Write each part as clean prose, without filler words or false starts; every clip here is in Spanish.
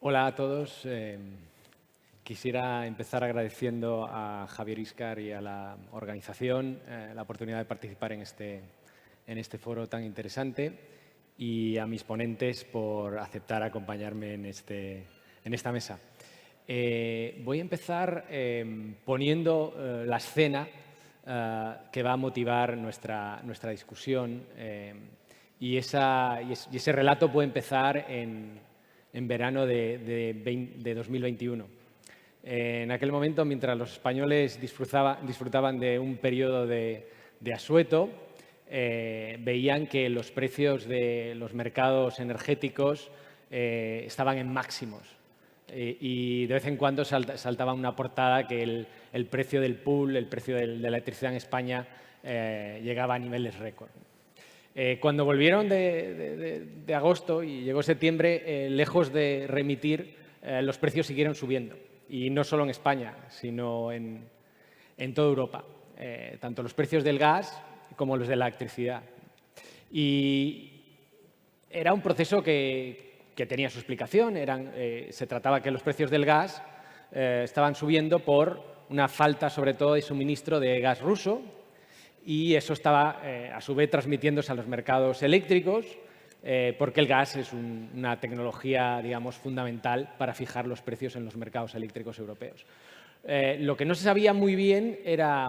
Hola a todos. Quisiera empezar agradeciendo a Javier Íscar y a la organización la oportunidad de participar en este foro tan interesante y a mis ponentes por aceptar acompañarme en esta mesa. Voy a empezar poniendo la escena que va a motivar nuestra discusión y ese relato puede empezar en verano de 2021. En aquel momento, mientras los españoles disfrutaban de un periodo de asueto, veían que los precios de los mercados energéticos estaban en máximos. Y de vez en cuando saltaba una portada que el precio del pool, el precio de la electricidad en España, llegaba a niveles récord. Cuando volvieron de agosto y llegó septiembre, lejos de remitir, los precios siguieron subiendo. Y no solo en España, sino en toda Europa. Tanto los precios del gas como los de la electricidad. Y era un proceso que tenía su explicación. Se trataba que los precios del gas estaban subiendo por una falta, sobre todo, de suministro de gas ruso. Y eso estaba, a su vez, transmitiéndose a los mercados eléctricos, porque el gas es una tecnología, digamos, fundamental para fijar los precios en los mercados eléctricos europeos. Lo que no se sabía muy bien era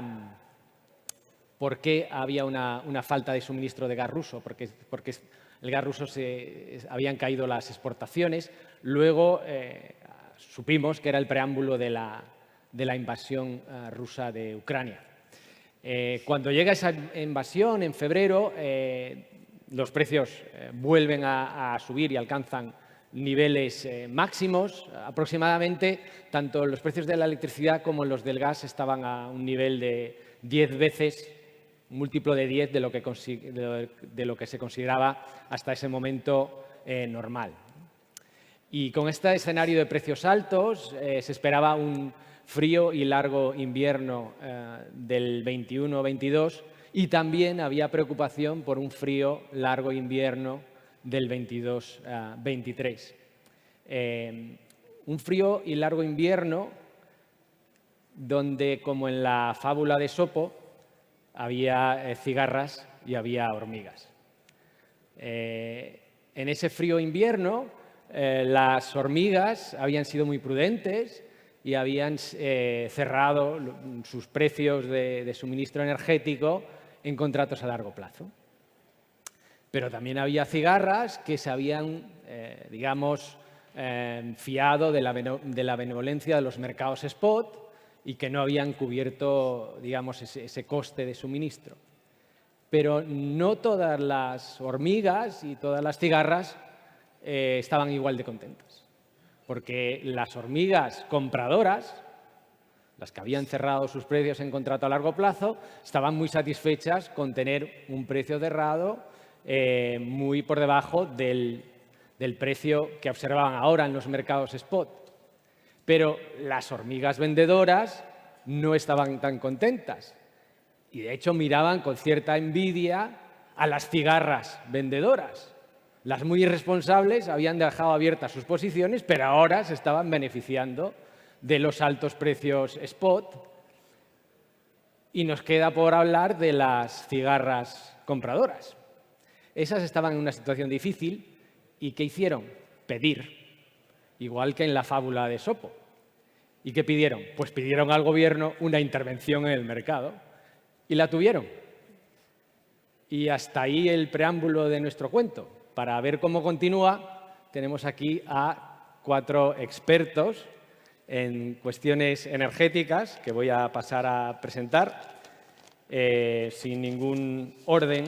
por qué había una falta de suministro de gas ruso, porque el gas ruso habían caído las exportaciones. Luego supimos que era el preámbulo de la invasión rusa de Ucrania. Cuando llega esa invasión en febrero, los precios vuelven a subir y alcanzan niveles máximos. Aproximadamente, tanto los precios de la electricidad como los del gas estaban a un nivel de 10 veces, un múltiplo de 10 de lo que se consideraba hasta ese momento normal. Y con este escenario de precios altos se esperaba un frío y largo invierno del 21-22 y también había preocupación por un frío, largo invierno del 22-23. Un frío y largo invierno donde, como en la fábula de Esopo, había cigarras y había hormigas. En ese frío invierno, las hormigas habían sido muy prudentes y habían cerrado sus precios de suministro energético en contratos a largo plazo. Pero también había cigarras que se habían, digamos, fiado de la benevolencia de los mercados spot y que no habían cubierto, digamos, ese coste de suministro. Pero no todas las hormigas y todas las cigarras estaban igual de contentas. Porque las hormigas compradoras, las que habían cerrado sus precios en contrato a largo plazo, estaban muy satisfechas con tener un precio cerrado muy por debajo del precio que observaban ahora en los mercados spot. Pero las hormigas vendedoras no estaban tan contentas y, de hecho, miraban con cierta envidia a las cigarras vendedoras. Las muy irresponsables habían dejado abiertas sus posiciones, pero ahora se estaban beneficiando de los altos precios spot. Y nos queda por hablar de las cigarras compradoras. Esas estaban en una situación difícil y ¿qué hicieron? Pedir, igual que en la fábula de Esopo. ¿Y qué pidieron? Pues pidieron al gobierno una intervención en el mercado y la tuvieron. Y hasta ahí el preámbulo de nuestro cuento. Para ver cómo continúa, tenemos aquí a 4 expertos en cuestiones energéticas que voy a pasar a presentar sin ningún orden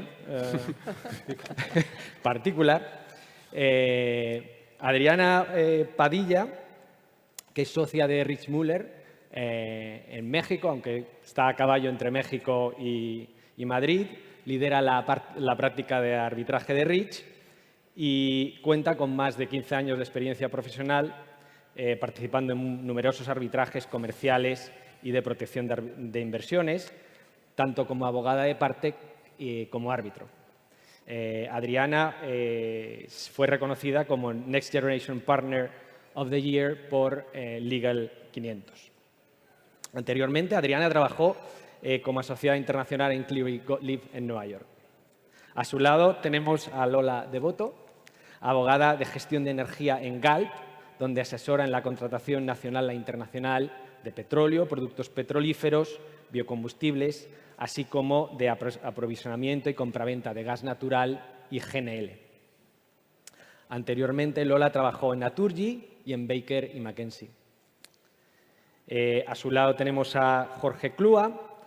particular. Adriana Padilla, que es socia de Rich Müller en México, aunque está a caballo entre México y Madrid, lidera la práctica de arbitraje de Rich y cuenta con más de 15 años de experiencia profesional participando en numerosos arbitrajes comerciales y de protección de inversiones, tanto como abogada de parte como árbitro. Adriana fue reconocida como Next Generation Partner of the Year por Legal 500. Anteriormente, Adriana trabajó como asociada internacional en Cleary Gottlieb en Nueva York. A su lado tenemos a Lola Devoto, abogada de gestión de energía en Galp, donde asesora en la contratación nacional e internacional de petróleo, productos petrolíferos, biocombustibles, así como de aprovisionamiento y compraventa de gas natural y GNL. Anteriormente, Lola trabajó en Naturgy y en Baker y McKenzie. A su lado tenemos a Jorge Clua,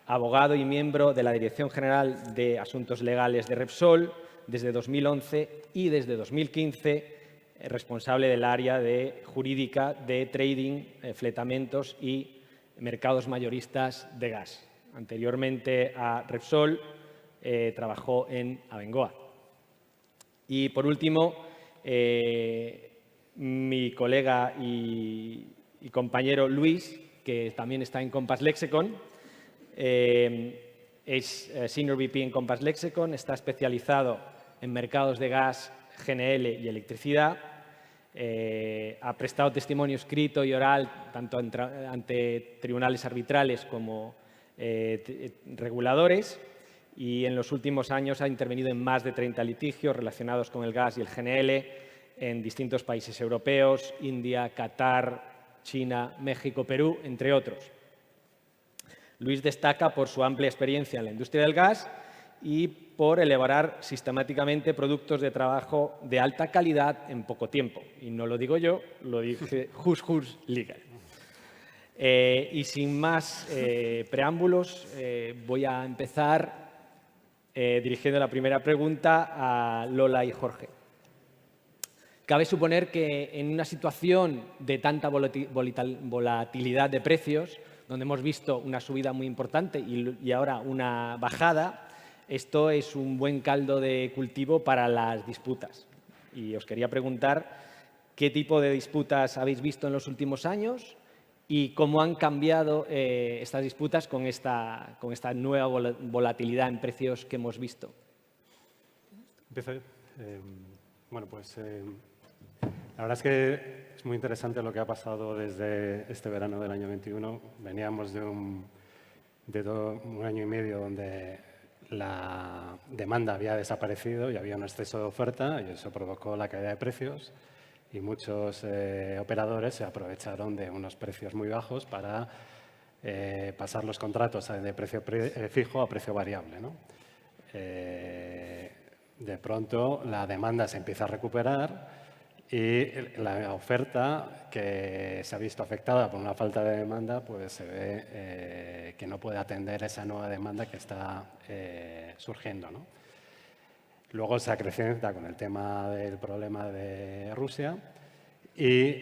abogado y miembro de la Dirección General de Asuntos Legales de Repsol desde 2011 y desde 2015 responsable del área jurídica de trading, fletamentos y mercados mayoristas de gas. Anteriormente a Repsol trabajó en Abengoa. Y por último, mi colega y compañero Luis, que también está en Compass Lexecon, es Senior VP en Compass Lexecon, está especializado en mercados de gas, GNL y electricidad. Ha prestado testimonio escrito y oral tanto ante tribunales arbitrales como reguladores y en los últimos años ha intervenido en más de 30 litigios relacionados con el gas y el GNL en distintos países europeos, India, Qatar, China, México, Perú, entre otros. Luis destaca por su amplia experiencia en la industria del gas y por elaborar sistemáticamente productos de trabajo de alta calidad en poco tiempo. Y no lo digo yo, lo dice Hus Legal. Y sin más preámbulos, voy a empezar dirigiendo la primera pregunta a Lola y Jorge. Cabe suponer que en una situación de tanta volatilidad de precios, donde hemos visto una subida muy importante y ahora una bajada, esto es un buen caldo de cultivo para las disputas. Y os quería preguntar qué tipo de disputas habéis visto en los últimos años y cómo han cambiado estas disputas con esta nueva volatilidad en precios que hemos visto. Empiezo. Bueno, pues la verdad es que es muy interesante lo que ha pasado desde este verano del año 21. Veníamos de un año y medio donde la demanda había desaparecido y había un exceso de oferta y eso provocó la caída de precios y muchos operadores se aprovecharon de unos precios muy bajos para pasar los contratos de precio fijo a precio variable, ¿no? De pronto la demanda se empieza a recuperar y la oferta, que se ha visto afectada por una falta de demanda, pues se ve que no puede atender esa nueva demanda que está surgiendo, ¿no? Luego se acrecienta con el tema del problema de Rusia y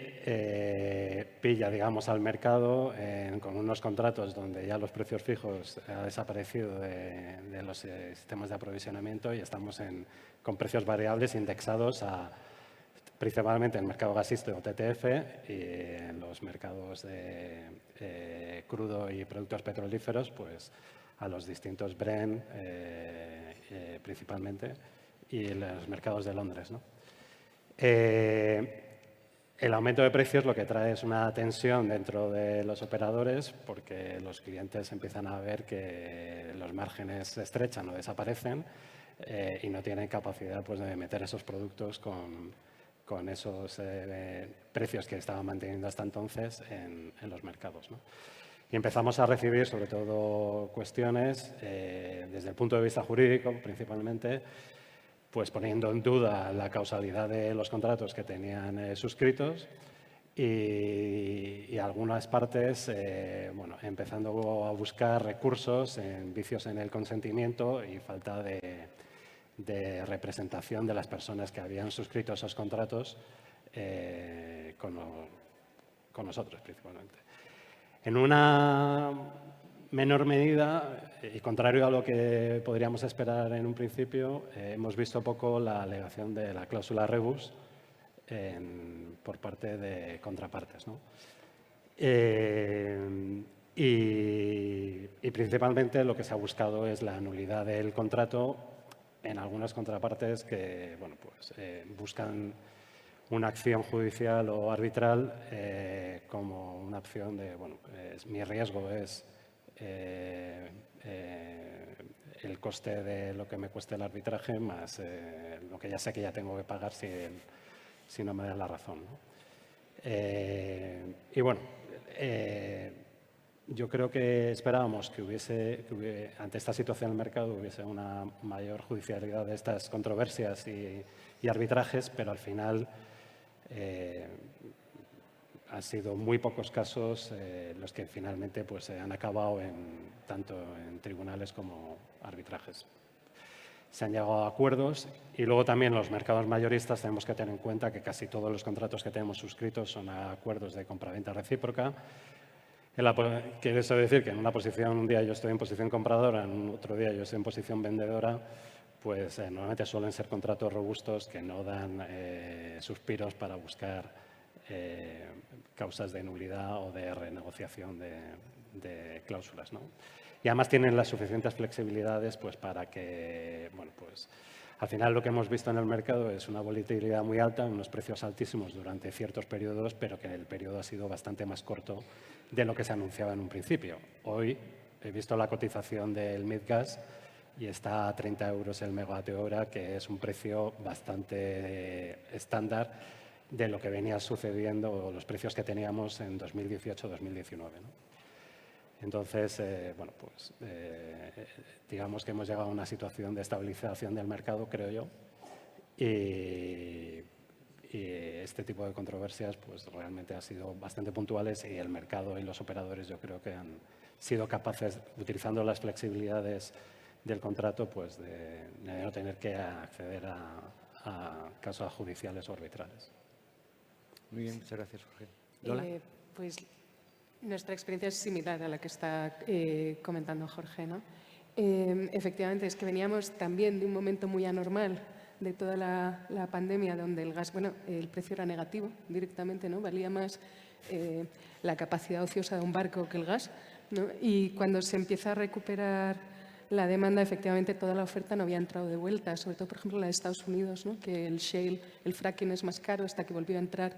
pilla, digamos, al mercado con unos contratos donde ya los precios fijos han desaparecido de los sistemas de aprovisionamiento y estamos con precios variables indexados principalmente en el mercado gasístico TTF y en los mercados de crudo y productos petrolíferos, pues a los distintos Brent principalmente y los mercados de Londres, ¿no? El aumento de precios lo que trae es una tensión dentro de los operadores porque los clientes empiezan a ver que los márgenes se estrechan o desaparecen y no tienen capacidad, pues, de meter esos productos con esos precios que estaban manteniendo hasta entonces en los mercados, ¿no? Y empezamos a recibir, sobre todo, cuestiones desde el punto de vista jurídico, principalmente, pues poniendo en duda la causalidad de los contratos que tenían suscritos y algunas partes, bueno, empezando a buscar recursos en vicios en el consentimiento y falta de representación de las personas que habían suscrito esos contratos con nosotros, principalmente. En una menor medida, y contrario a lo que podríamos esperar en un principio, hemos visto poco la alegación de la cláusula rebus por parte de contrapartes, ¿no? Y principalmente lo que se ha buscado es la nulidad del contrato en algunas contrapartes que, bueno, pues, buscan una acción judicial o arbitral como una opción de, bueno, mi riesgo es el coste de lo que me cueste el arbitraje más lo que ya sé que ya tengo que pagar si no me dan la razón, ¿no? Y bueno, yo creo que esperábamos que ante esta situación del mercado hubiese una mayor judicialidad de estas controversias y arbitrajes, pero al final han sido muy pocos casos los que finalmente pues, han acabado tanto en tribunales como arbitrajes. Se han llegado a acuerdos y luego también los mercados mayoristas tenemos que tener en cuenta que casi todos los contratos que tenemos suscritos son acuerdos de compraventa recíproca. Quiere eso decir que en una posición, un día yo estoy en posición compradora, en otro día yo estoy en posición vendedora, pues normalmente suelen ser contratos robustos que no dan suspiros para buscar causas de nulidad o de renegociación de cláusulas, ¿no? Y además tienen las suficientes flexibilidades pues, para que, bueno, pues, al final lo que hemos visto en el mercado es una volatilidad muy alta, unos precios altísimos durante ciertos periodos, pero que el periodo ha sido bastante más corto de lo que se anunciaba en un principio. Hoy he visto la cotización del Midgas y está a 30 euros el megavatio hora, que es un precio bastante estándar de lo que venía sucediendo o los precios que teníamos en 2018-2019, ¿no? Entonces, bueno, pues digamos que hemos llegado a una situación de estabilización del mercado, creo yo, y este tipo de controversias pues realmente han sido bastante puntuales y el mercado y los operadores yo creo que han sido capaces, utilizando las flexibilidades del contrato, pues de no tener que acceder a casos judiciales o arbitrales. Muy bien, muchas gracias, Jorge. ¿Lola? Pues nuestra experiencia es similar a la que está comentando Jorge, ¿no? Efectivamente, es que veníamos también de un momento muy anormal de toda la pandemia, donde el gas, bueno, el precio era negativo directamente, ¿no? Valía más la capacidad ociosa de un barco que el gas, ¿no? Y cuando se empieza a recuperar la demanda, efectivamente toda la oferta no había entrado de vuelta, sobre todo, por ejemplo, la de Estados Unidos, ¿no? Que el shale, el fracking es más caro, hasta que volvió a entrar,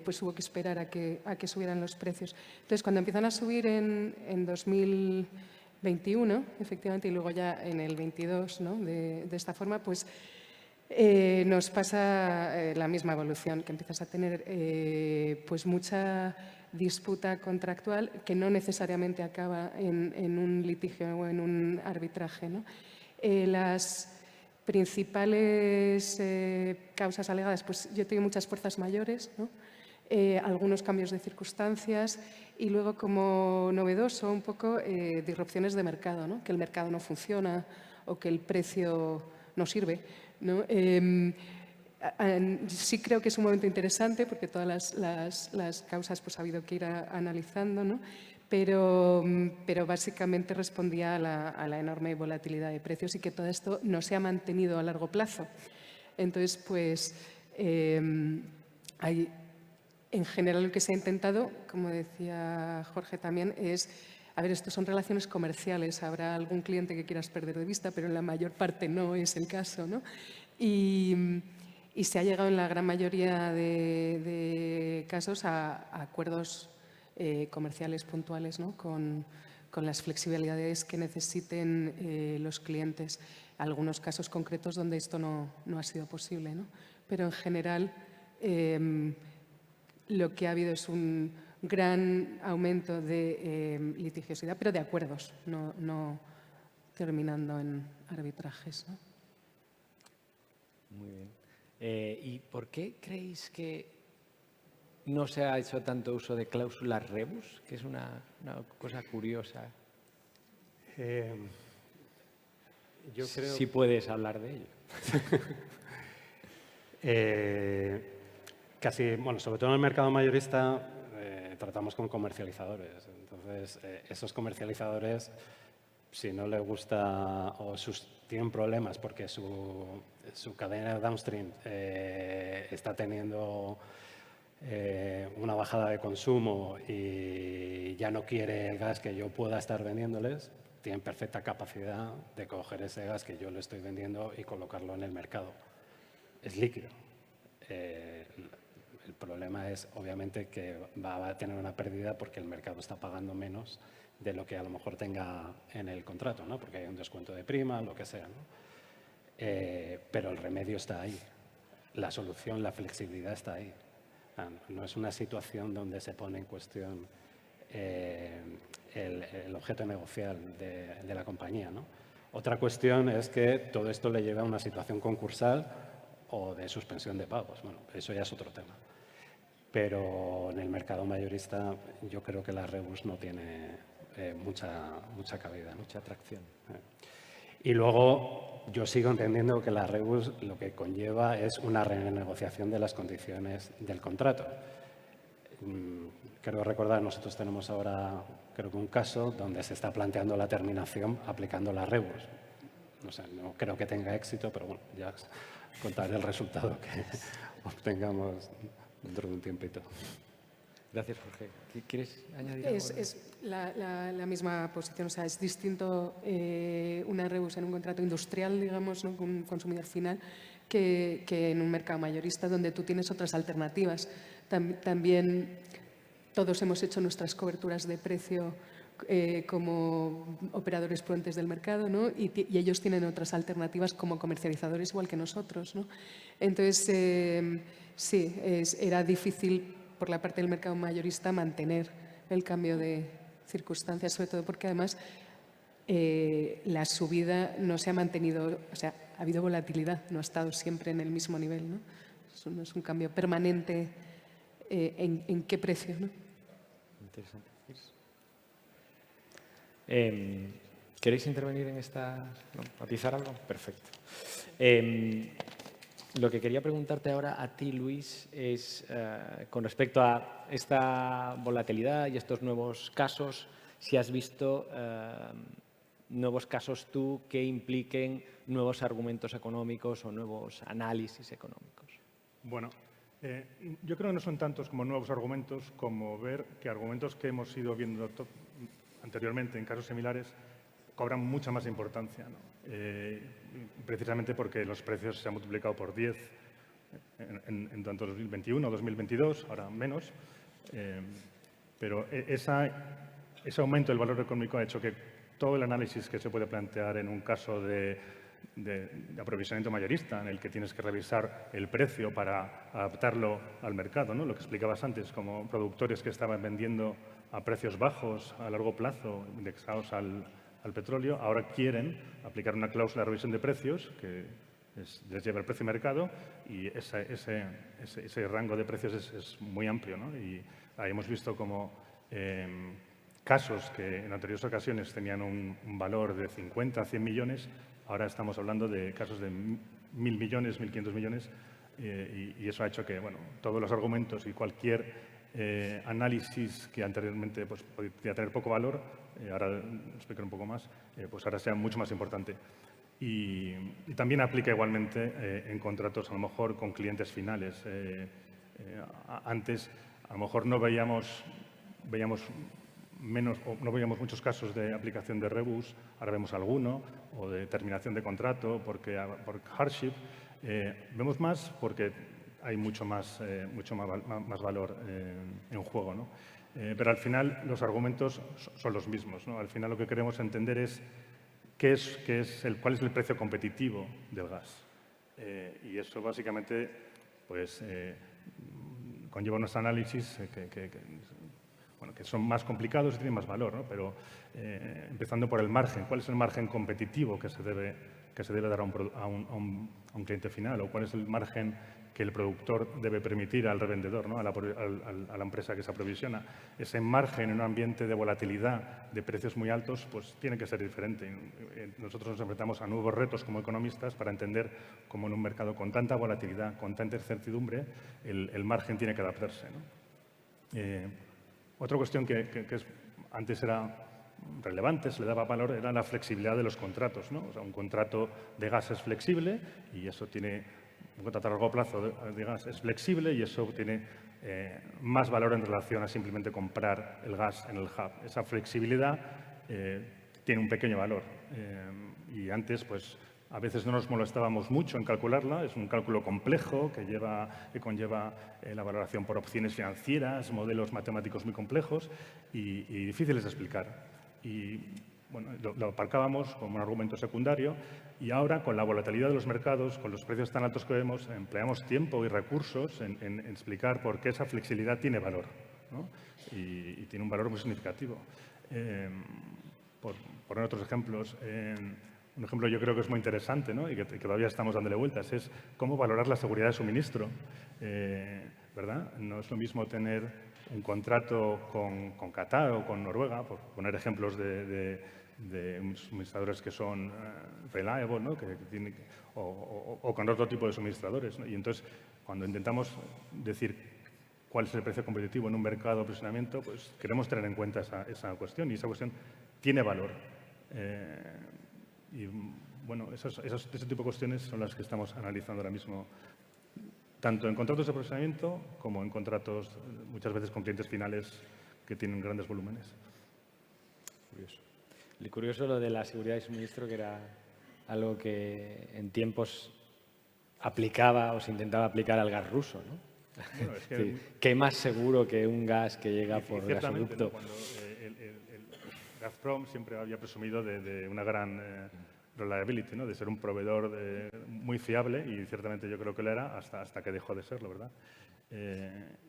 pues hubo que esperar a que subieran los precios. Entonces, cuando empiezan a subir en 2021, efectivamente, y luego ya en el 22, ¿no? de esta forma, pues nos pasa la misma evolución, que empiezas a tener pues mucha disputa contractual que no necesariamente acaba en un litigio o en un arbitraje, ¿no? Las principales causas alegadas, pues yo tengo muchas fuerzas mayores, ¿no? Algunos cambios de circunstancias y luego, como novedoso, un poco disrupciones de mercado, ¿no? Que el mercado no funciona o que el precio no sirve, ¿no? Sí creo que es un momento interesante porque todas las causas pues, ha habido que ir analizando, ¿no? Pero básicamente respondía a la enorme volatilidad de precios y que todo esto no se ha mantenido a largo plazo. Entonces, pues, hay, en general lo que se ha intentado, como decía Jorge también, es, a ver, esto son relaciones comerciales, habrá algún cliente que quieras perder de vista, pero en la mayor parte no es el caso, ¿no? Y se ha llegado en la gran mayoría de casos a acuerdos comerciales puntuales, ¿no? con las flexibilidades que necesiten los clientes. Algunos casos concretos donde esto no ha sido posible, ¿no? Pero en general lo que ha habido es un gran aumento de litigiosidad, pero de acuerdos, no terminando en arbitrajes, ¿no? Muy bien. ¿Y por qué creéis que no se ha hecho tanto uso de cláusulas rebus? Que es una cosa curiosa. Yo creo... Si puedes hablar de ello. Casi, bueno, sobre todo en el mercado mayorista tratamos con comercializadores. Entonces, esos comercializadores, si no les gusta o tienen problemas porque su cadena downstream está teniendo una bajada de consumo y ya no quiere el gas que yo pueda estar vendiéndoles, tienen perfecta capacidad de coger ese gas que yo le estoy vendiendo y colocarlo en el mercado. Es líquido. problema es, obviamente, que va a tener una pérdida porque el mercado está pagando menos de lo que a lo mejor tenga en el contrato, ¿no? Porque hay un descuento de prima, lo que sea, ¿no? Pero el remedio está ahí. La solución, la flexibilidad está ahí. No es una situación donde se pone en cuestión el objeto negocial de la compañía, ¿no? Otra cuestión es que todo esto le lleva a una situación concursal o de suspensión de pagos. Bueno, eso ya es otro tema. Pero en el mercado mayorista yo creo que la rebus no tiene mucha cabida, ¿no? Mucha atracción. Y luego yo sigo entendiendo que la rebus lo que conlleva es una renegociación de las condiciones del contrato. Creo recordar, nosotros tenemos ahora, creo que un caso donde se está planteando la terminación aplicando la rebus. No sé, no creo que tenga éxito, pero bueno, ya contaré el resultado que obtengamos dentro de un tiempito. Gracias, Jorge. ¿Quieres añadir algo? Es la misma posición, o sea, es distinto una rebus en un contrato industrial, digamos, ¿no? Con un consumidor final, que en un mercado mayorista donde tú tienes otras alternativas. También todos hemos hecho nuestras coberturas de precio como operadores puentes del mercado, ¿no? Y ellos tienen otras alternativas como comercializadores igual que nosotros, ¿no? Entonces, sí, era difícil por la parte del mercado mayorista mantener el cambio de circunstancias, sobre todo porque además la subida no se ha mantenido, o sea, ha habido volatilidad, no ha estado siempre en el mismo nivel, ¿no? Eso no es un cambio permanente en qué precio, ¿no? Interesante. ¿Queréis intervenir en esta? ¿No? ¿Matizar algo? Perfecto. Lo que quería preguntarte ahora a ti, Luis, es con respecto a esta volatilidad y estos nuevos casos, si has visto nuevos casos tú que impliquen nuevos argumentos económicos o nuevos análisis económicos. Bueno, yo creo que no son tantos como nuevos argumentos como ver que argumentos que hemos ido viendo anteriormente en casos similares cobran mucha más importancia, ¿no? Precisamente porque los precios se han multiplicado por 10 en tanto 2021 o 2022, ahora menos, pero ese aumento del valor económico ha hecho que todo el análisis que se puede plantear en un caso de aprovisionamiento mayorista, en el que tienes que revisar el precio para adaptarlo al mercado, ¿no? Lo que explicabas antes, como productores que estaban vendiendo a precios bajos a largo plazo, indexados al petróleo, ahora quieren aplicar una cláusula de revisión de precios que les lleva el precio de mercado y ese rango de precios es muy amplio, ¿no? Y ahí hemos visto como casos que en anteriores ocasiones tenían un valor de 50 a 100 millones, ahora estamos hablando de casos de 1.000 millones, 1.500 millones y eso ha hecho que, bueno, todos los argumentos y cualquier análisis que anteriormente pues, podía tener poco valor, ahora explicaré un poco más, pues ahora sea mucho más importante. Y también aplica igualmente en contratos a lo mejor con clientes finales. Antes a lo mejor no veíamos menos, o no veíamos muchos casos de aplicación de rebus, ahora vemos alguno, o de terminación de contrato por hardship. Vemos más porque hay mucho más valor en juego, ¿no? Pero al final los argumentos son los mismos, ¿no? Al final lo que queremos entender es cuál es el precio competitivo del gas. Y eso básicamente pues, conlleva unos análisis que son más complicados y tienen más valor, ¿no? Pero empezando por el margen, ¿cuál es el margen competitivo que se debe dar a un cliente final? ¿O cuál es el margen que el productor debe permitir al revendedor, ¿no? a la empresa que se aprovisiona? Ese margen en un ambiente de volatilidad de precios muy altos pues tiene que ser diferente. Nosotros nos enfrentamos a nuevos retos como economistas para entender cómo en un mercado con tanta volatilidad, con tanta incertidumbre, el margen tiene que adaptarse, ¿no? Otra cuestión que antes era relevante, se le daba valor, era la flexibilidad de los contratos, ¿no? O sea, un contrato de gas es flexible y eso tiene, un contrato a largo plazo de gas es flexible y eso tiene más valor en relación a simplemente comprar el gas en el hub. Esa flexibilidad tiene un pequeño valor y antes, pues, A veces no nos molestábamos mucho en calcularla, es un cálculo complejo que conlleva la valoración por opciones financieras, modelos matemáticos muy complejos y difíciles de explicar. Y bueno, lo aparcábamos como un argumento secundario y ahora, con la volatilidad de los mercados, con los precios tan altos que vemos, empleamos tiempo y recursos en explicar por qué esa flexibilidad tiene valor, ¿no? Y tiene un valor muy significativo. Por poner otros ejemplos, un ejemplo yo creo que es muy interesante, ¿no? Y que todavía estamos dándole vueltas, es cómo valorar la seguridad de suministro, ¿verdad? No es lo mismo tener un contrato con Qatar o con Noruega, por poner ejemplos de suministradores que son reliable, ¿no? o con otro tipo de suministradores, ¿no? Y entonces, cuando intentamos decir cuál es el precio competitivo en un mercado de aprovisionamiento, pues queremos tener en cuenta esa cuestión, y esa cuestión tiene valor. Y bueno, ese tipo de cuestiones son las que estamos analizando ahora mismo, tanto en contratos de aprovisionamiento como en contratos muchas veces con clientes finales que tienen grandes volúmenes. Curioso. Y curioso lo de la seguridad de suministro, que era algo que en tiempos aplicaba o se intentaba aplicar al gas ruso, ¿no? Bueno, es que, sí. ¿Qué más seguro que un gas que llega por gasoducto? ¿No? Cuando el Gazprom siempre había presumido de una gran reliability, ¿no? De ser un proveedor muy fiable, y ciertamente yo creo que lo era hasta que dejó de serlo, ¿verdad?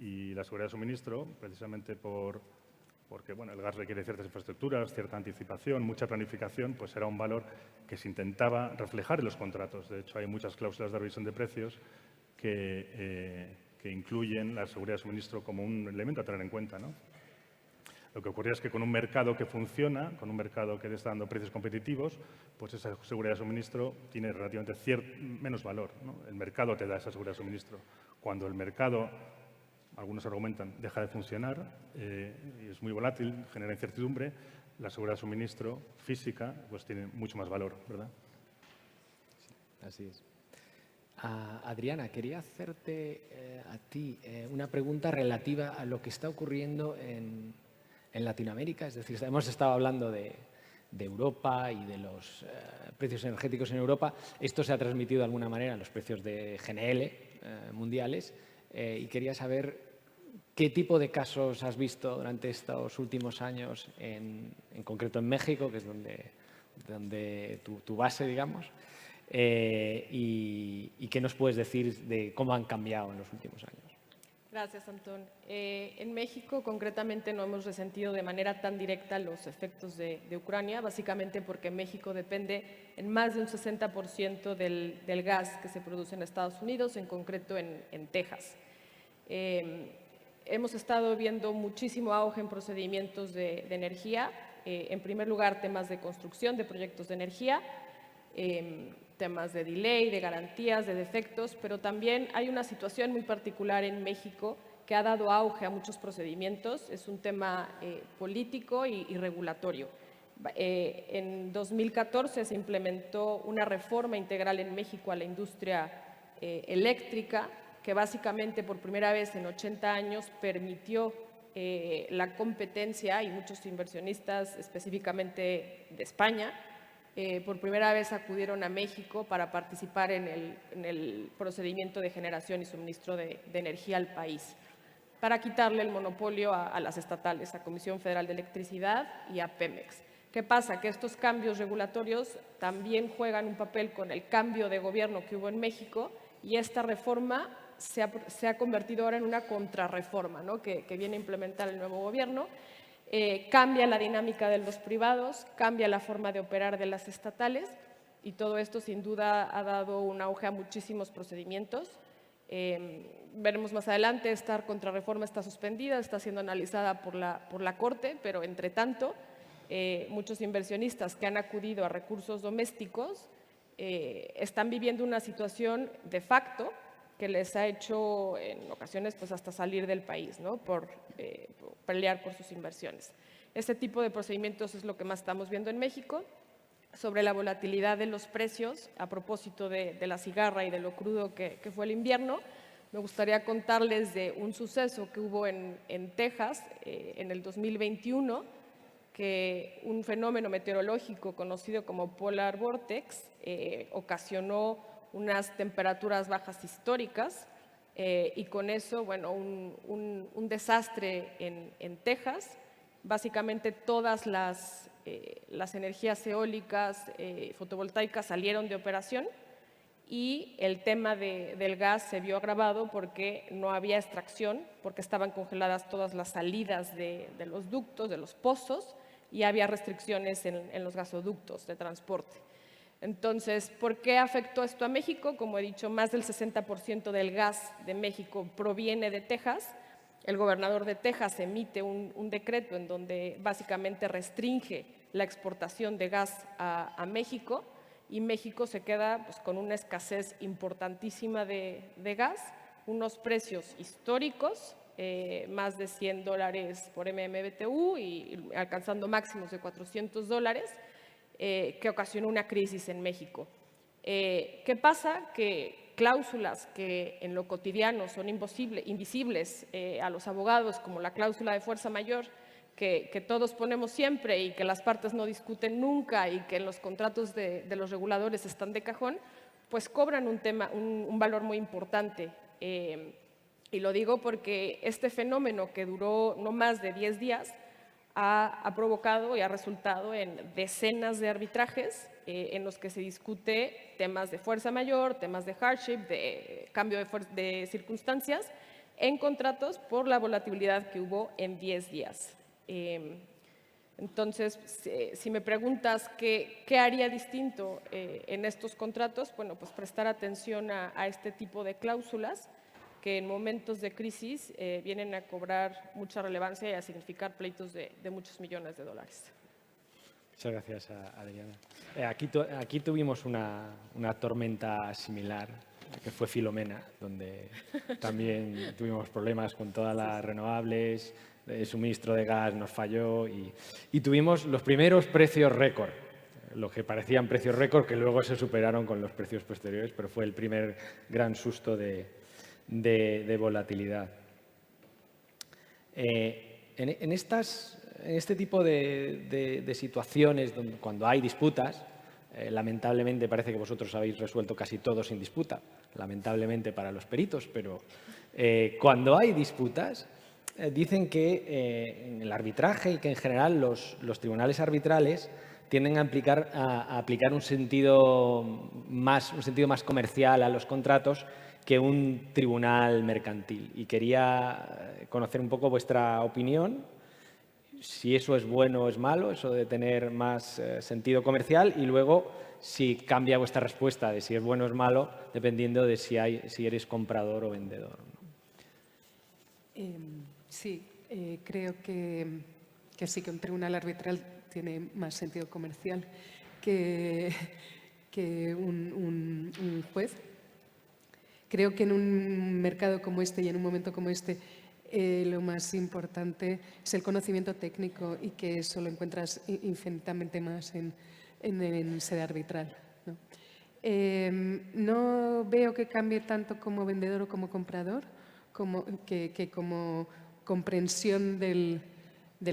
Y la seguridad de suministro, precisamente porque bueno, el gas requiere ciertas infraestructuras, cierta anticipación, mucha planificación, pues era un valor que se intentaba reflejar en los contratos. De hecho, hay muchas cláusulas de revisión de precios que incluyen la seguridad de suministro como un elemento a tener en cuenta, ¿no? Lo que ocurría es que con un mercado que funciona, con un mercado que está dando precios competitivos, pues esa seguridad de suministro tiene relativamente menos valor, ¿no? El mercado te da esa seguridad de suministro. Cuando el mercado, algunos argumentan, deja de funcionar y es muy volátil, genera incertidumbre, la seguridad de suministro física pues tiene mucho más valor, ¿verdad? Sí, así es. Adriana, quería hacerte a ti una pregunta relativa a lo que está ocurriendo en Latinoamérica. Es decir, hemos estado hablando de Europa y de los precios energéticos en Europa. Esto se ha transmitido de alguna manera en los precios de GNL mundiales y quería saber qué tipo de casos has visto durante estos últimos años, en concreto en México, que es donde tu base, digamos, y qué nos puedes decir de cómo han cambiado en los últimos años. Gracias, Antón. En México, concretamente, no hemos resentido de manera tan directa los efectos de Ucrania, básicamente porque México depende en más de un 60% del gas que se produce en Estados Unidos, en concreto en Texas. Hemos estado viendo muchísimo auge en procedimientos de energía. En primer lugar, temas de construcción de proyectos de energía, temas de delay, de garantías, de defectos, pero también hay una situación muy particular en México que ha dado auge a muchos procedimientos. Es un tema político y regulatorio. En 2014 se implementó una reforma integral en México a la industria eléctrica, que básicamente por primera vez en 80 años permitió la competencia, y muchos inversionistas, específicamente de España, por primera vez acudieron a México para participar en el procedimiento de generación y suministro de energía al país, para quitarle el monopolio a las estatales, a Comisión Federal de Electricidad y a Pemex. ¿Qué pasa? Que estos cambios regulatorios también juegan un papel con el cambio de gobierno que hubo en México, y esta reforma se ha convertido ahora en una contrarreforma, ¿no? que viene a implementar el nuevo gobierno. Cambia la dinámica de los privados, cambia la forma de operar de las estatales, y todo esto sin duda ha dado un auge a muchísimos procedimientos. Veremos más adelante, esta contrarreforma está suspendida, está siendo analizada por la Corte, pero entre tanto muchos inversionistas que han acudido a recursos domésticos están viviendo una situación de facto que les ha hecho en ocasiones pues hasta salir del país, ¿no? por pelear por sus inversiones. Este tipo de procedimientos es lo que más estamos viendo en México. Sobre la volatilidad de los precios, a propósito de la cigarra y de lo crudo que fue el invierno, me gustaría contarles de un suceso que hubo en Texas en el 2021, que un fenómeno meteorológico conocido como Polar Vortex ocasionó unas temperaturas bajas históricas y con eso, bueno, un desastre en Texas. Básicamente todas las energías eólicas, fotovoltaicas salieron de operación y el tema del gas se vio agravado porque no había extracción, porque estaban congeladas todas las salidas de los ductos, de los pozos, y había restricciones en los gasoductos de transporte. Entonces, ¿por qué afectó esto a México? Como he dicho, más del 60% del gas de México proviene de Texas. El gobernador de Texas emite un decreto en donde básicamente restringe la exportación de gas a México y México se queda pues, con una escasez importantísima de gas, unos precios históricos, más de $100 por MMBTU y alcanzando máximos de $400, que ocasionó una crisis en México. ¿Qué pasa? Que cláusulas que en lo cotidiano son invisibles a los abogados, como la cláusula de fuerza mayor, que todos ponemos siempre y que las partes no discuten nunca y que en los contratos de los reguladores están de cajón, pues cobran un valor muy importante. Y lo digo porque este fenómeno, que duró no más de 10 días, ha provocado y ha resultado en decenas de arbitrajes en los que se discute temas de fuerza mayor, temas de hardship, de cambio de circunstancias en contratos por la volatilidad que hubo en 10 días. Entonces, si me preguntas qué haría distinto en estos contratos, bueno, pues prestar atención a este tipo de cláusulas que en momentos de crisis vienen a cobrar mucha relevancia y a significar pleitos de muchos millones de dólares. Muchas gracias, Adriana. Aquí tuvimos una tormenta similar, que fue Filomena, donde también tuvimos problemas con todas las renovables, el suministro de gas nos falló y tuvimos los primeros precios récord, lo que parecían precios récord que luego se superaron con los precios posteriores, pero fue el primer gran susto de volatilidad. En este tipo de situaciones, cuando hay disputas, lamentablemente parece que vosotros habéis resuelto casi todo sin disputa, lamentablemente para los peritos, pero cuando hay disputas, dicen que en el arbitraje y que en general los tribunales arbitrales tienden a aplicar un sentido más comercial a los contratos que un tribunal mercantil. Y quería conocer un poco vuestra opinión, si eso es bueno o es malo, eso de tener más sentido comercial, y luego si cambia vuestra respuesta de si es bueno o es malo, dependiendo de si eres comprador o vendedor, ¿no? Sí, creo que sí, que un tribunal arbitral tiene más sentido comercial que un juez. Creo que en un mercado como este y en un momento como este, lo más importante es el conocimiento técnico y que eso lo encuentras infinitamente más en sede arbitral, ¿no? No veo que cambie tanto como vendedor o como comprador, como comprensión del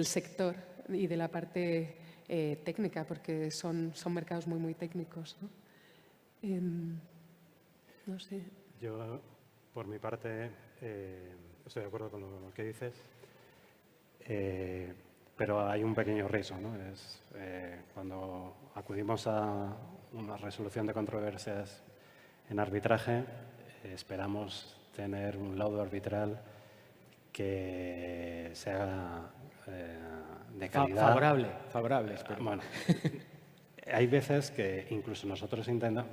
sector y de la parte técnica, porque son mercados muy, muy técnicos, ¿no? No sé. Yo, por mi parte, estoy de acuerdo con lo que dices, pero hay un pequeño riesgo, ¿no? Cuando acudimos a una resolución de controversias en arbitraje, esperamos tener un laudo arbitral que sea de calidad. Favorable, espero. Bueno, hay veces que incluso nosotros intentamos,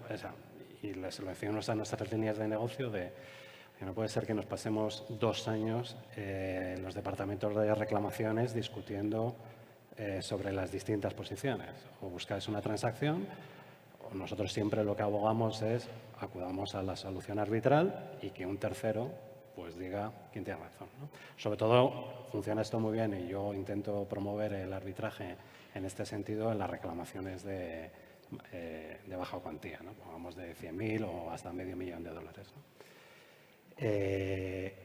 y les lo decimos a nuestras líneas de negocio, que no puede ser que nos pasemos 2 años en los departamentos de reclamaciones discutiendo sobre las distintas posiciones. O buscáis una transacción, o nosotros siempre lo que abogamos es acudamos a la solución arbitral y que un tercero pues diga quién tiene razón, ¿no? Sobre todo funciona esto muy bien y yo intento promover el arbitraje en este sentido en las reclamaciones de baja cuantía, ¿no? Pongamos de 100.000 o hasta $500.000, ¿no?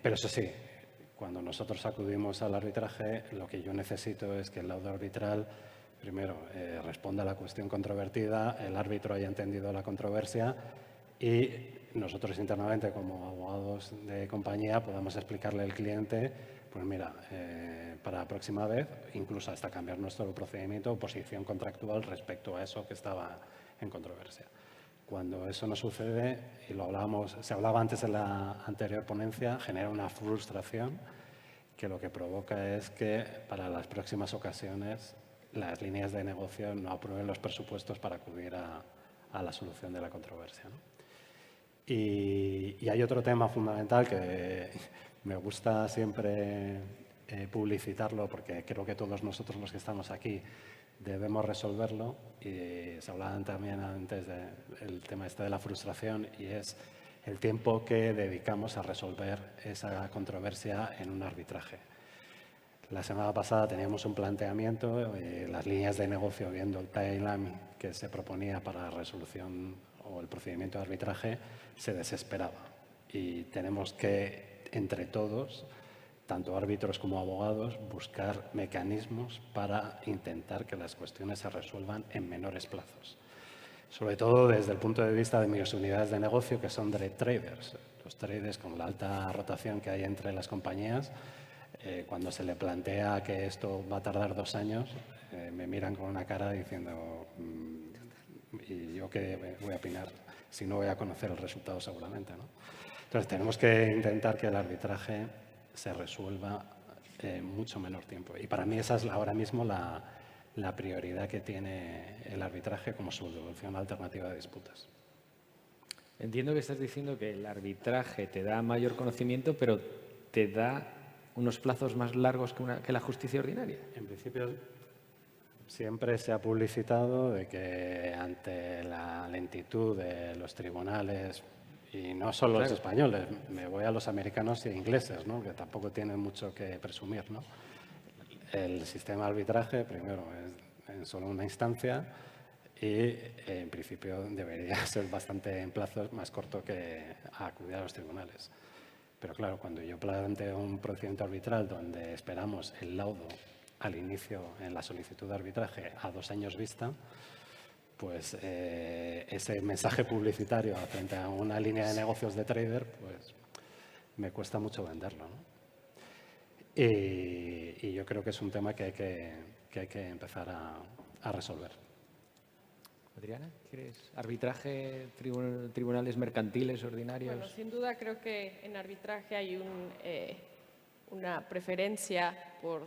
Pero eso sí, cuando nosotros acudimos al arbitraje, lo que yo necesito es que el laudo arbitral, primero, responda a la cuestión controvertida, el árbitro haya entendido la controversia y nosotros internamente, como abogados de compañía, podamos explicarle al cliente, pues mira, para la próxima vez, incluso hasta cambiar nuestro procedimiento o posición contractual respecto a eso que estaba en controversia. Cuando eso no sucede, y se hablaba antes en la anterior ponencia, genera una frustración que lo que provoca es que para las próximas ocasiones las líneas de negocio no aprueben los presupuestos para acudir a la solución de la controversia, ¿no? Y hay otro tema fundamental que me gusta siempre publicitarlo porque creo que todos nosotros los que estamos aquí debemos resolverlo, y se hablaba también antes del tema de la frustración, y es el tiempo que dedicamos a resolver esa controversia en un arbitraje. La semana pasada teníamos un planteamiento, las líneas de negocio, viendo el timeline que se proponía para la resolución o el procedimiento de arbitraje, se desesperaba. Y tenemos que, entre todos, tanto árbitros como abogados, buscar mecanismos para intentar que las cuestiones se resuelvan en menores plazos. Sobre todo desde el punto de vista de mis unidades de negocio, que son de traders. Los traders, con la alta rotación que hay entre las compañías, cuando se le plantea que esto va a tardar 2 años, me miran con una cara diciendo, ¿y yo qué voy a opinar si no voy a conocer el resultado seguramente, ¿no? Entonces tenemos que intentar que el arbitraje se resuelva en mucho menor tiempo. Y para mí esa es ahora mismo la prioridad que tiene el arbitraje como solución alternativa de disputas. Entiendo que estás diciendo que el arbitraje te da mayor conocimiento, pero te da unos plazos más largos que la justicia ordinaria. En principio, siempre se ha publicitado de que ante la lentitud de los tribunales, y no solo los españoles, me voy a los americanos e ingleses, ¿no?, que tampoco tienen mucho que presumir, ¿no? El sistema de arbitraje, primero, es en solo una instancia y, en principio, debería ser bastante en plazos más corto que acudir a los tribunales. Pero, claro, cuando yo planteo un procedimiento arbitral donde esperamos el laudo al inicio en la solicitud de arbitraje a 2 años vista, pues ese mensaje publicitario frente a una línea de negocios de trader, pues me cuesta mucho venderlo, ¿no? Y yo creo que es un tema que hay que empezar a resolver. Adriana, ¿quieres arbitraje, tribunales mercantiles ordinarios? Bueno, sin duda creo que en arbitraje hay una preferencia por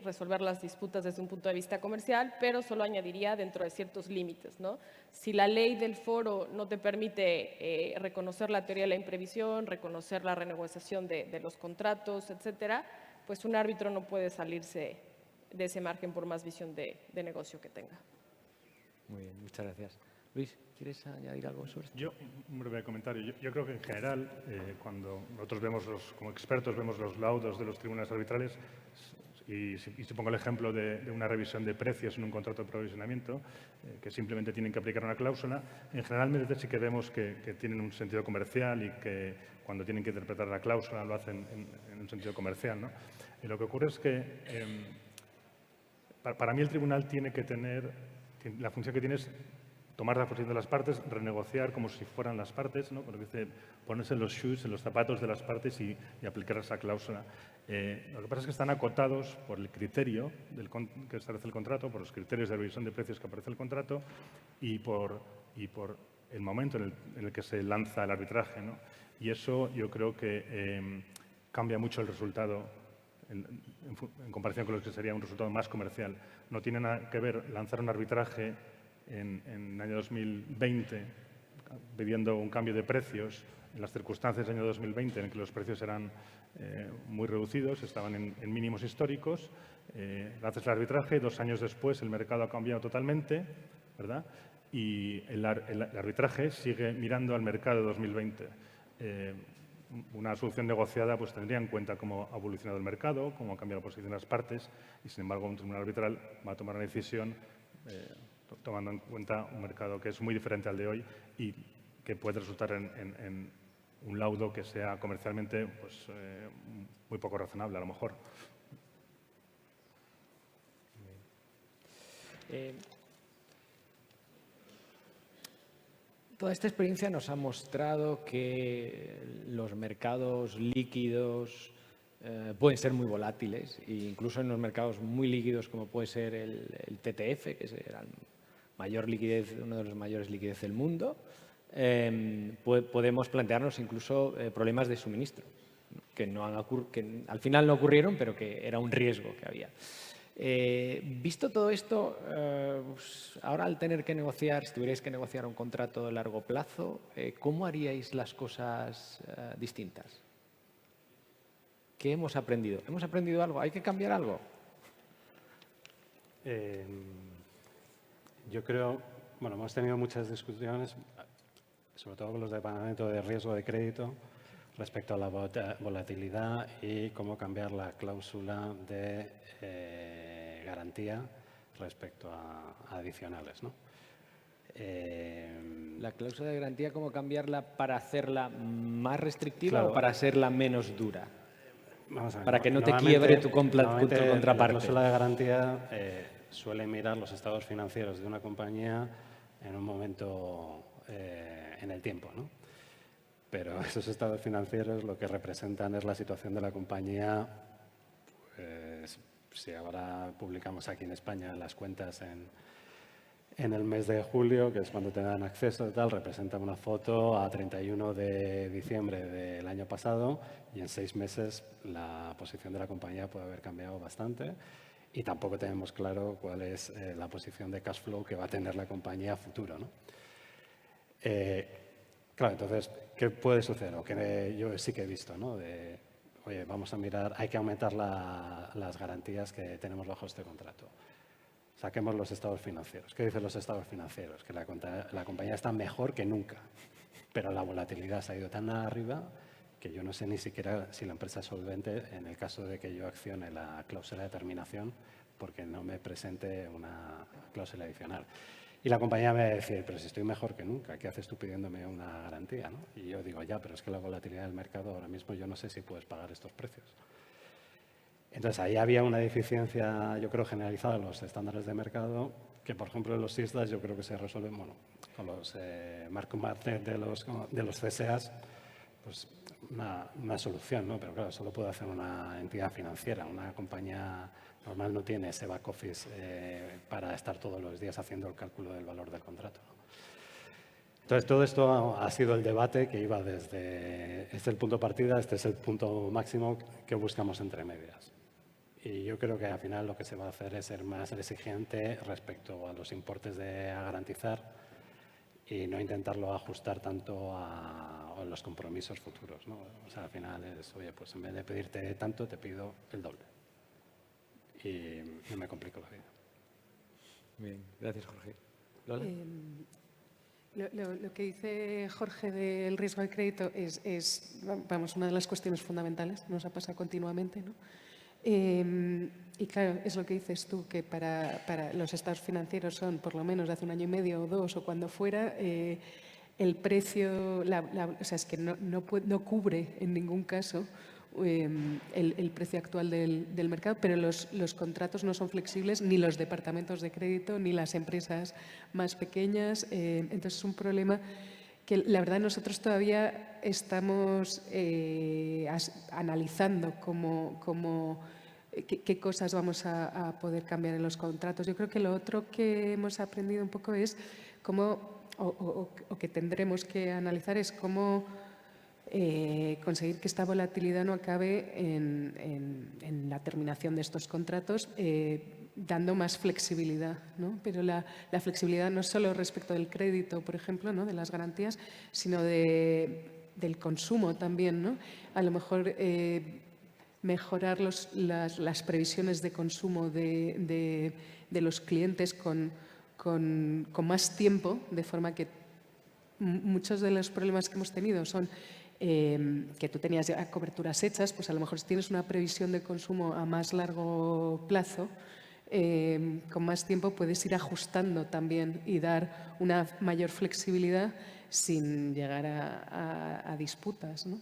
resolver las disputas desde un punto de vista comercial, pero solo añadiría dentro de ciertos límites, ¿no? Si la ley del foro no te permite reconocer la teoría de la imprevisión, reconocer la renegociación de los contratos, etcétera, pues un árbitro no puede salirse de ese margen por más visión de negocio que tenga. Muy bien, muchas gracias. Luis, ¿quieres añadir algo sobre esto? Yo, un breve comentario. Yo creo que en general, cuando nosotros vemos como expertos, vemos los laudos de los tribunales arbitrales, y si pongo el ejemplo de una revisión de precios en un contrato de provisionamiento, que simplemente tienen que aplicar una cláusula, en general sí que vemos que tienen un sentido comercial y que cuando tienen que interpretar la cláusula lo hacen en un sentido comercial, ¿no? Y lo que ocurre es que para mí el tribunal tiene que tener, la función que tiene es tomar la posición de las partes, renegociar como si fueran las partes, ¿no? Porque dice, ponerse en los shoes, en los zapatos de las partes y aplicar esa cláusula. Lo que pasa es que están acotados por el criterio que establece el contrato, por los criterios de revisión de precios que aparece el contrato y por el momento en el que se lanza el arbitraje, ¿no? Y eso yo creo que cambia mucho el resultado en comparación con lo que sería un resultado más comercial. No tiene nada que ver lanzar un arbitraje en el año 2020, viviendo un cambio de precios, en las circunstancias del año 2020 en que los precios eran muy reducidos, estaban en mínimos históricos, haces el arbitraje, 2 años después el mercado ha cambiado totalmente, ¿verdad? Y el arbitraje sigue mirando al mercado de 2020. Una solución negociada pues tendría en cuenta cómo ha evolucionado el mercado, cómo ha cambiado la posición de las partes y, sin embargo, un tribunal arbitral va a tomar una decisión tomando en cuenta un mercado que es muy diferente al de hoy y que puede resultar en un laudo que sea comercialmente pues, muy poco razonable, a lo mejor. Toda esta experiencia nos ha mostrado que los mercados líquidos pueden ser muy volátiles, e incluso en los mercados muy líquidos como puede ser el TTF, que es uno de los mayores liquidez del mundo, podemos plantearnos incluso problemas de suministro, que al final no ocurrieron, pero que era un riesgo que había. Visto todo esto, pues ahora al tener que negociar, si tuvierais que negociar un contrato de largo plazo, ¿cómo haríais las cosas distintas? ¿Qué hemos aprendido? ¿Hemos aprendido algo? ¿Hay que cambiar algo? Yo creo, bueno, hemos tenido muchas discusiones, sobre todo con los departamentos de riesgo de crédito, respecto a la volatilidad y cómo cambiar la cláusula de garantía respecto a adicionales, ¿no? La cláusula de garantía, ¿cómo cambiarla para hacerla más restrictiva Claro. o para hacerla menos dura? Vamos a ver, Para que no te normalmente- quiebre tu normalmente contraparte. La cláusula de garantía suele mirar los estados financieros de una compañía en un momento en el tiempo, ¿no? Pero esos estados financieros lo que representan es la situación de la compañía. Pues, si ahora publicamos aquí en España las cuentas en el mes de julio, que es cuando te dan acceso y tal, representa una foto a 31 de diciembre del año pasado y en 6 meses la posición de la compañía puede haber cambiado bastante y tampoco tenemos claro cuál es la posición de cash flow que va a tener la compañía a futuro, ¿no? Claro, entonces, ¿qué puede suceder? O que yo sí que he visto, ¿no? Oye, vamos a mirar, hay que aumentar las garantías que tenemos bajo este contrato. Saquemos los estados financieros. ¿Qué dicen los estados financieros? Que la compañía está mejor que nunca, pero la volatilidad se ha ido tan arriba que yo no sé ni siquiera si la empresa es solvente en el caso de que yo accione la cláusula de terminación porque no me presente una cláusula adicional. Y la compañía me va a decir, pero si estoy mejor que nunca, ¿qué haces tú pidiéndome una garantía, ¿no? Y yo digo, ya, pero es que la volatilidad del mercado ahora mismo yo no sé si puedes pagar estos precios. Entonces, ahí había una deficiencia, yo creo, generalizada en los estándares de mercado, que, por ejemplo, en los ISDAs yo creo que se resuelven, bueno, con los mark-to-market de los CSAs, pues una solución, ¿no? Pero claro, solo puede hacer una entidad financiera. Una compañía normal no tiene ese back office para estar todos los días haciendo el cálculo del valor del contrato, ¿no? Entonces, todo esto ha sido el debate que iba desde, este es el punto de partida, este es el punto máximo que buscamos entre medias. Y yo creo que al final lo que se va a hacer es ser más exigente respecto a los importes a garantizar y no intentarlo ajustar tanto a los compromisos futuros, ¿no? O sea, al final es, oye, pues en vez de pedirte tanto, te pido el doble. Y no me complico la vida. Bien, gracias, Jorge. ¿Lola? Lo que dice Jorge del riesgo de crédito es vamos, una de las cuestiones fundamentales, nos ha pasado continuamente, ¿no? Y claro, es lo que dices tú, que para los estados financieros son por lo menos de hace 1 año y medio o 2 o cuando fuera, el precio, o sea, es que no cubre en ningún caso el precio actual del mercado, pero los contratos no son flexibles, ni los departamentos de crédito, ni las empresas más pequeñas. Entonces es un problema que la verdad nosotros todavía estamos analizando qué cosas vamos a poder cambiar en los contratos. Yo creo que lo otro que hemos aprendido un poco es cómo, o que tendremos que analizar es cómo conseguir que esta volatilidad no acabe en la terminación de estos contratos, dando más flexibilidad, ¿no? Pero la flexibilidad no solo respecto del crédito, por ejemplo, ¿no? De las garantías, sino del consumo también, ¿no? A lo mejor mejorar las previsiones de consumo de los clientes con más tiempo, de forma que muchos de los problemas que hemos tenido son que tú tenías ya coberturas hechas, pues a lo mejor si tienes una previsión de consumo a más largo plazo, con más tiempo puedes ir ajustando también y dar una mayor flexibilidad sin llegar a disputas, ¿no?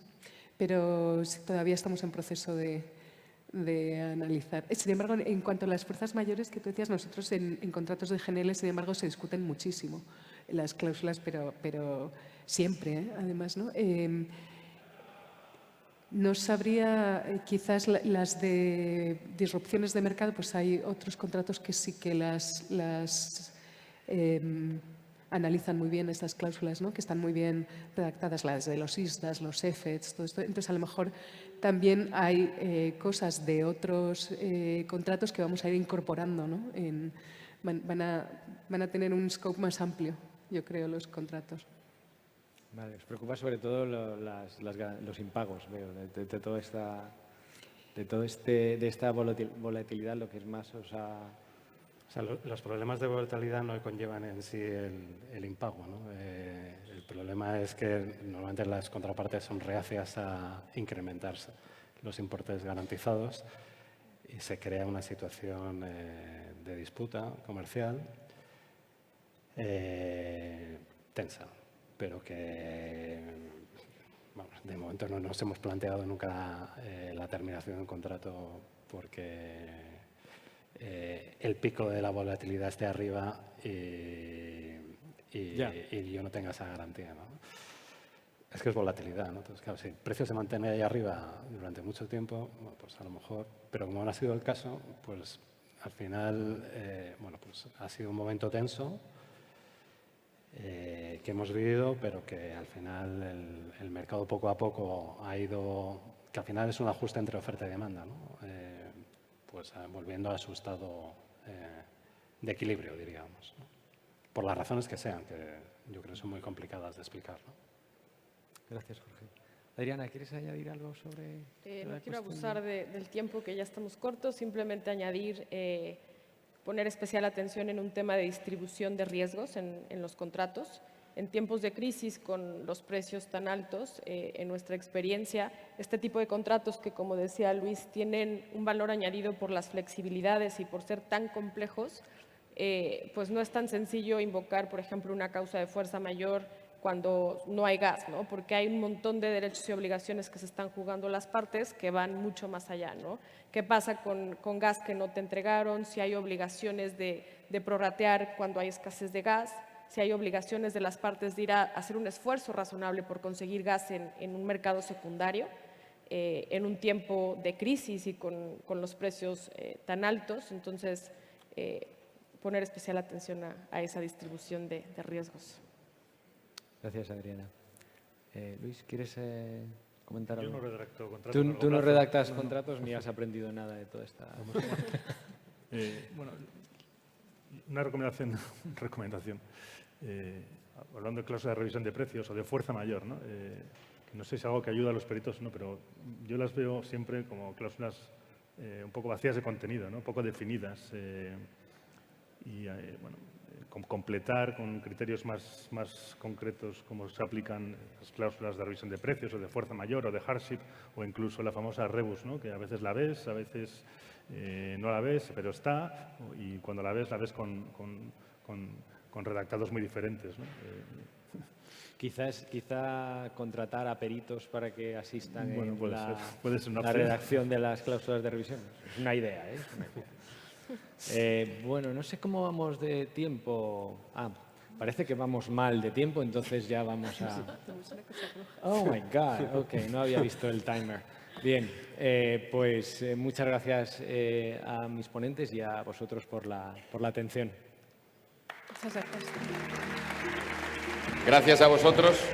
Pero todavía estamos en proceso de analizar. Sin embargo, en cuanto a las fuerzas mayores que tú decías, nosotros en contratos de GNL, sin embargo, se discuten muchísimo las cláusulas, pero siempre, además, ¿no? No sabría, quizás las de disrupciones de mercado, pues hay otros contratos que sí que las analizan muy bien estas cláusulas, ¿no? Que están muy bien redactadas, las de los ISDAs, los EFETs, todo esto. Entonces, a lo mejor también hay cosas de otros contratos que vamos a ir incorporando, ¿no? Van a tener un scope más amplio, yo creo, los contratos. Vale, os preocupa sobre todo los impagos, veo, de esta volatilidad, lo que es más os ha... O sea, los problemas de volatilidad no conllevan en sí el impago, ¿no? El problema es que normalmente las contrapartes son reacias a incrementar los importes garantizados y se crea una situación de disputa comercial tensa, pero que bueno, de momento no nos hemos planteado nunca la terminación de un contrato porque el pico de la volatilidad esté arriba y yo no tenga esa garantía, ¿no? Es que es volatilidad, ¿no? Entonces, claro, si el precio se mantiene ahí arriba durante mucho tiempo, bueno, pues a lo mejor, pero como no ha sido el caso, pues al final, bueno, pues ha sido un momento tenso que hemos vivido, pero que al final el mercado poco a poco ha ido, que al final es un ajuste entre oferta y demanda, ¿no? Pues volviendo a su estado de equilibrio, diríamos, ¿no? Por las razones que sean, que yo creo que son muy complicadas de explicar, ¿no? Gracias, Jorge. Adriana, ¿quieres añadir algo sobre No quiero abusar del tiempo, que ya estamos cortos, simplemente añadir, poner especial atención en un tema de distribución de riesgos en los contratos. En tiempos de crisis, con los precios tan altos, en nuestra experiencia, este tipo de contratos que, como decía Luis, tienen un valor añadido por las flexibilidades y por ser tan complejos, pues no es tan sencillo invocar, por ejemplo, una causa de fuerza mayor cuando no hay gas, ¿no? Porque hay un montón de derechos y obligaciones que se están jugando las partes que van mucho más allá, ¿no? ¿Qué pasa con gas que no te entregaron? Si hay obligaciones de prorratear cuando hay escasez de gas, si hay obligaciones de las partes de ir a hacer un esfuerzo razonable por conseguir gas en un mercado secundario, en un tiempo de crisis y con los precios tan altos. Entonces, poner especial atención a esa distribución de riesgos. Gracias, Adriana. Luis, ¿quieres comentar algo? Yo no redacto contratos. Tú no redactas contratos ni has aprendido nada de toda esta... Bueno, una recomendación, hablando de cláusulas de revisión de precios o de fuerza mayor, ¿no? Que no sé si es algo que ayuda a los peritos o no, pero yo las veo siempre como cláusulas un poco vacías de contenido, ¿no? Poco definidas bueno, completar con criterios más concretos cómo se aplican las cláusulas de revisión de precios o de fuerza mayor o de hardship o incluso la famosa rebus, ¿no? Que a veces la ves, a veces no la ves, pero está, y cuando la ves con redactados muy diferentes, ¿no? Quizá contratar a peritos para que asistan en puede ser una la opción. redacción de las cláusulas de revisión. Es una idea, ¿eh? Bueno, no sé cómo vamos de tiempo. Parece que vamos mal de tiempo, entonces ya vamos a... Oh, my God. Ok, no había visto el timer. Bien, pues muchas gracias a mis ponentes y a vosotros por la atención. Muchas gracias. Gracias a vosotros.